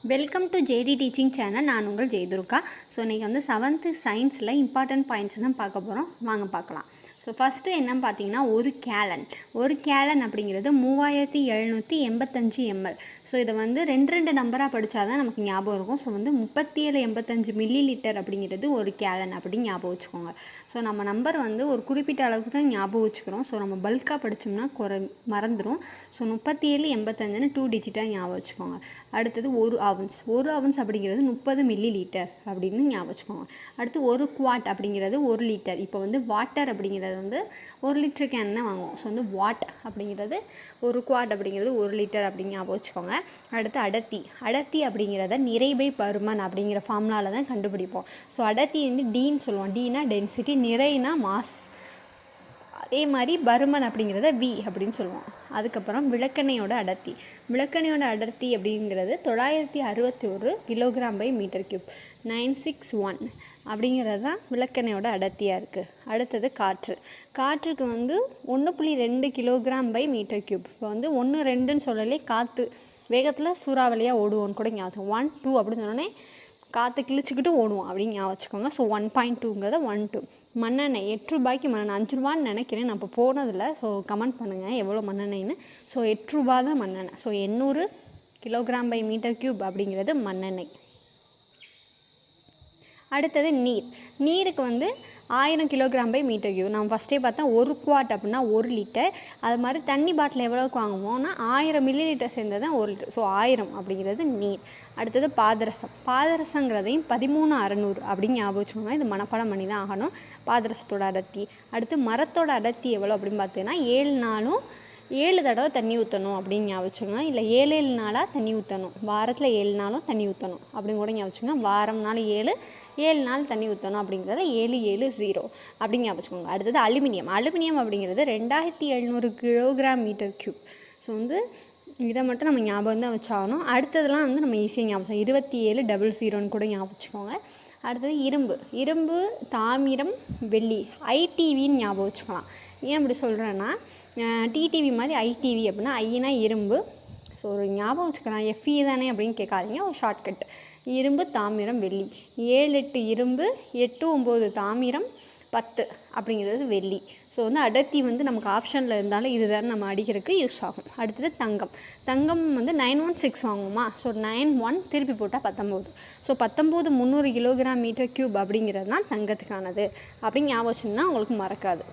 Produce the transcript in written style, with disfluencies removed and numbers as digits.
Welcome to JD teaching channel. நான் உங்கள் Jayadurga. So இன்றைக்கி வந்து 7th சயின்ஸில் இம்பார்ட்டன்ட் பாயிண்ட்ஸ் தான் பார்க்க போகிறோம். வாங்க பார்க்கலாம். ஸோ ஃபஸ்ட்டு என்னன்னு பார்த்தீங்கன்னா ஒரு கேலன் அப்படிங்கிறது 3785 ml. ஸோ இதை வந்து ரெண்டு நம்பராக படித்தா தான் நமக்கு ஞாபகம் இருக்கும். ஸோ வந்து 3785 ml அப்படிங்கிறது ஒரு கேலன் அப்படின்னு ஞாபகம் வச்சுக்கோங்க. ஸோ நம்ம நம்பர் வந்து ஒரு குறிப்பிட்ட அளவுக்கு தான் ஞாபகம் வச்சுக்கிறோம். ஸோ நம்ம பல்காக படித்தோம்னா மறந்துடும். ஸோ 3785ன்னு 2 டிஜிட்டாக ஞாபகம் வச்சுக்கோங்க. அடுத்தது ஒரு அவுன்ஸ் அப்படிங்கிறது 30 ml அப்படின்னு ஞாபகம் வச்சுக்கோங்க. அடுத்து ஒரு குவாட் அப்படிங்கிறது 1 லிட்டர். இப்போ வந்து வாட்டர் அப்படிங்கிறது வந்து 1 லிட்டர் கேன் தான் வாங்குவோம். ஸோ வந்து வாட் அப்படிங்கிறது ஒரு குவாட் அப்படிங்கிறது 1 லிட்டர் அப்படின்னு ஞாபகம் வச்சுக்கோங்க. அடுத்து அடர்த்தி அப்படிங்கிறத நிறைபை பருமன் அப்படிங்கிற ஃபார்முலாவில் தான் கண்டுபிடிப்போம். ஸோ அடர்த்தி வந்து டீன்னு சொல்லுவோம். டீனா டென்சிட்டி, நிறைனா மாஸ். அதே மாதிரி பருமன் அப்படிங்கிறத வி அப்படின்னு சொல்லுவோம். அதுக்கப்புறம் விளக்கெண்ணையோட அடர்த்தி அப்படிங்கிறது 961 kg/m3, 961 அப்படிங்கிறது தான் விளக்கெண்ணையோட அடர்த்தியாக இருக்குது. அடுத்தது காற்றுக்கு வந்து 1.2 kg/m3. இப்போ வந்து 1, 2ன்னு சொல்லலே காற்று வேகத்தில் சூறாவளியாக ஓடுவோன்னு கூட ஞாபகம். 1, 2 அப்படின்னு சொன்னோன்னே காற்றை கிழிச்சிக்கிட்டு ஓடுவோம் அப்படின்னு ஞாபகம் வச்சுக்கோங்க. ஸோ 1.2ங்கிறத 1, 2. மண்ணெண்ணெய் 8 ரூபாய்க்கு மண்ணெண்ணெய், 5 ரூபான்னு நினைக்கிறேன். நான் இப்போ போனதில்லை. ஸோ கமெண்ட் பண்ணுங்கள் எவ்வளோ மண்ணெண்ணெய்ன்னு. ஸோ 8 ரூபா தான் மண்ணெண்ணெய். ஸோ 800 kg/m3 அப்படிங்கிறது மண்ணெண்ணெய். அடுத்தது நீருக்கு வந்து 1000 kg/m3. நம்ம ஃபஸ்ட்டே பார்த்தா ஒரு குவாட் அப்படின்னா 1 லிட்டர். அது மாதிரி தண்ணி பாட்டில் எவ்வளோக்கு வாங்குவோம்னா 1000 ml சேர்ந்தது தான் 1 லிட்டர். ஸோ 1000 அப்படிங்கிறது நீர். அடுத்தது பாதரசங்கிறதையும் 13600 அப்படின்னு ஞாபகம் வச்சுக்கோங்க. இது மனப்பாடம் பண்ணி தான் ஆகணும். பாதரசத்தோட அடர்த்தி. அடுத்து மரத்தோட அடர்த்தி எவ்வளோ அப்படின்னு பார்த்தீங்கன்னா 7 நாளும் 7 தடவை தண்ணி ஊற்றணும் அப்படின்னு ஞாபகம் வச்சுக்கோங்க. இல்லை 7 நாளாக தண்ணி ஊற்றணும். வாரத்தில் 7 நாளும் தண்ணி ஊற்றணும் அப்படின்னு கூட ஞாபகம் வச்சுக்கோங்க. வாரம் நாள் 7 நாள் தண்ணி ஊற்றணும் அப்படிங்கிறத 770 அப்படின்னு ஞாபகம் வச்சுக்கோங்க. அடுத்தது அலுமினியம் அப்படிங்கிறது 2700 kg/m3. ஸோ வந்து இதை மட்டும் நம்ம ஞாபகம் தான் வச்சாகணும். அடுத்ததெல்லாம் வந்து நம்ம ஈஸியாக ஞாபகம் 2700 கூட ஞாபகம் வச்சுக்கோங்க. அடுத்தது இரும்பு, தாமிரம், வெள்ளி, ஐடிவின்னு ஞாபகம் வச்சுக்கலாம். ஏன் அப்படி சொல்கிறேன்னா டிடிவி மாதிரி ஐடிவி அப்படின்னா ஐனா இரும்பு. ஸோ ஒரு ஞாபகம் வச்சுக்கலாம். எஃப்இ தானே அப்படின்னு கேட்காதீங்க. ஒரு ஷார்ட்கட். இரும்பு, தாமிரம், வெள்ளி. 7, 8 இரும்பு, 8, 9 தாமிரம், 10 அப்படிங்கிறது வெள்ளி. ஸோ வந்து அடர்த்தி வந்து நமக்கு ஆப்ஷனில் இருந்தாலும் இதுதான் நம்ம அடிக்கிறதுக்கு யூஸ் ஆகும். அடுத்தது தங்கம் வந்து 916 வாங்குவோமா. ஸோ 91 திருப்பி போட்டால் 19. ஸோ 19 300 kg/m3 அப்படிங்கிறது தான் தங்கத்துக்கானது அப்படின்னு ஞாபகம் வச்சுன்னா உங்களுக்கு மறக்காது.